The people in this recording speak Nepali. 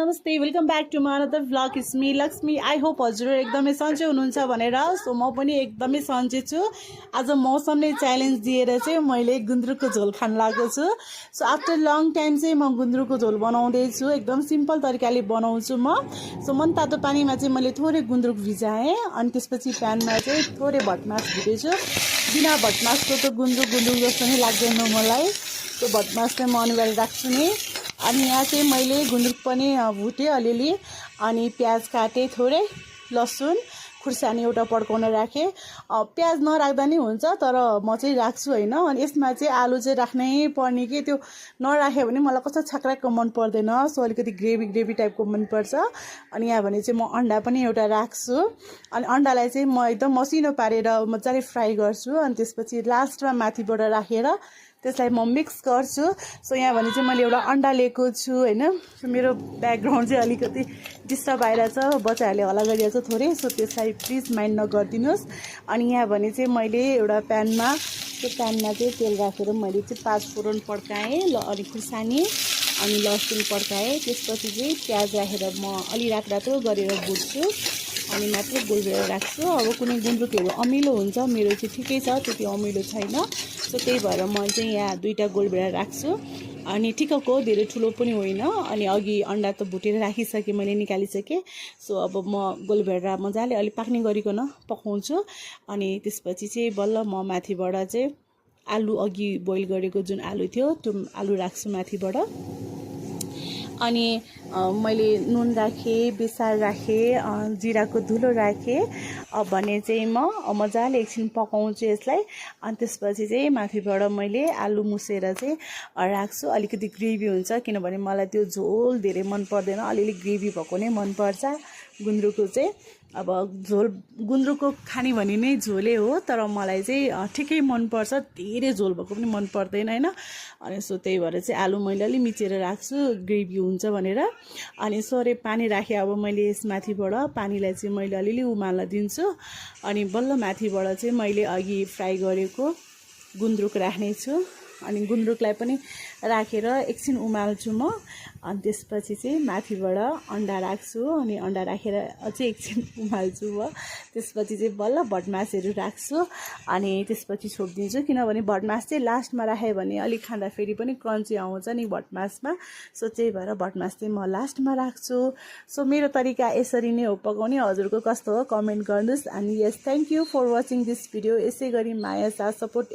नमस्ते welcome back to my another vlog it's me Lakshmi. I hope हजुर एकदमै सन्चै हुनुहुन्छ भनेर। सो म पनि एकदमै सन्चै छु। आज मौसमले च्यालेन्ज दिएर चाहिँ मैले गुन्द्रुकको झोल खान लागेको छु। सो आफ्टर लङ टाइम चाहिँ म गुन्द्रुकको झोल बनाउँदैछु। एकदम सिम्पल तरिकाले बनाउँछु म। सो मनतातो पानीमा चाहिँ मैले थोरै गुन्द्रुक भिजाएँ अनि त्यसपछि प्यानमा चाहिँ थोरै भटमास भिजेछु। बिना भटमासको त गुन्द्रुक जस्तो नै लाग्दैन मलाई। सो भटमास चाहिँ म अनिवार्य राख्छु नि। अनि यहाँ चाहिँ मैले गुन्द्रुक पनि भुटेँ अलिअलि अनि प्याज काटेँ थोरै, लसुन खुर्सानी एउटा पड्काउन राखेँ। प्याज नराख्दा नि हुन्छ तर म चाहिँ राख्छु होइन। अनि यसमा चाहिँ आलु चाहिँ राख्नै पर्ने कि त्यो नराख्यो भने मलाई कस्तो छक्राक्क मन पर्दैन। सो अलिकति ग्रेभी टाइपको मनपर्छ। अनि यहाँ भने चाहिँ म अन्डा पनि एउटा राख्छु। अनि अन्डालाई चाहिँ म एकदम मसिनो पारेर मजाले फ्राई गर्छु। अनि त्यसपछि लास्टमा माथिबाट राखेर त्यसलाई म मिक्स गर्छु। सो यहाँ भने चाहिँ मैले एउटा अन्डा लिएको छु होइन। सो मेरो ब्याकग्राउन्ड चाहिँ अलिकति डिस्टर्ब आइरहेछ, बच्चाहरूले हल्ला गरिरहेछ थोरै। सो त्यसलाई प्लिज माइन्ड नगरिदिनुहोस्। अनि यहाँ भने चाहिँ मैले एउटा प्यानमा चाहिँ तेल राखेर मैले चाहिँ 5 फोरन पड्काएँ अनि खुर्सानी अनि लसुन पड्काएँ। त्यसपछि चाहिँ प्याज राखेर म अलि रातो गरेर भुट्छु अनि मात्रै गोलबेर राख्छु। अब कुनै गुन्द्रुकहरू अमिलो हुन्छ, मेरो चाहिँ ठिकै छ, त्यति अमिलो छैन। सो त्यही भएर म चाहिँ यहाँ 2टा गोलबेरा राख्छु अनि ठिक्कको धेरै ठुलो पनि होइन। अनि अघि अन्डा त भुटेर राखिसकेँ, मैले निकालिसकेँ। सो अब म गोलबेरा मजाले अलिक पाक्ने गरिकन पकाउँछु। अनि त्यसपछि चाहिँ बल्ल म माथिबाट चाहिँ आलु अघि बोइल गरेको जुन आलु थियो त्यो आलु राख्छु माथिबाट। अनि मैले नुन राखेँ, बेसार राखेँ, जिराको धुलो राखेँ। अब भने चाहिँ म मजाले एकछिन पकाउँछु यसलाई। अनि त्यसपछि चाहिँ माथिबाट मैले आलु मुसेर चाहिँ राख्छु। अलिकति ग्रेभी हुन्छ किनभने मलाई त्यो झोल धेरै मन पर्दैन, अलिअलि ग्रेभी भएको नै मनपर्छ गुन्द्रुकको चाहिँ। अब झोल गुन्द्रुकको खाने भने नै झोलै हो, तर मलाई चाहिँ ठिकै मनपर्छ, धेरै झोल भएको पनि मन पर्दैन होइन। अनि सो त्यही भएर चाहिँ आलु मैले अलि मिचेर राख्छु ग्रेभी हुन्छ भनेर। अनि सोरे पानी राखेँ। अब मैले यस माथिबाट पानीलाई चाहिँ मैले अलिअलि उमाल्न दिन्छु। अनि बल्ल माथिबाट चाहिँ मैले अघि फ्राई गरेको गुन्द्रुक राख्नेछु। अनि गुन्द्रुकलाई पनि राखेर एकछिन उमाल्छु म। अनि त्यसपछि चाहिँ माथिबाट अन्डा राख्छु अनि अन्डा राखेर अझै एकछिन उमाल्छु म। त्यसपछि चाहिँ बल्ल भटमासहरू राख्छु अनि त्यसपछि छोपिदिन्छु। किनभने भटमास चाहिँ लास्टमा राख्यो भने अलिक खाँदा फेरि पनि क्रन्ची आउँछ नि भटमासमा। सो त्यही भएर भटमास चाहिँ म लास्टमा राख्छु। सो मेरो तरिका यसरी नै हो पकाउने। हजुरको कस्तो हो कमेन्ट गर्नुहोस्। अनि yes thank you for watching this video. यसै गरी माया साथ सपोर्ट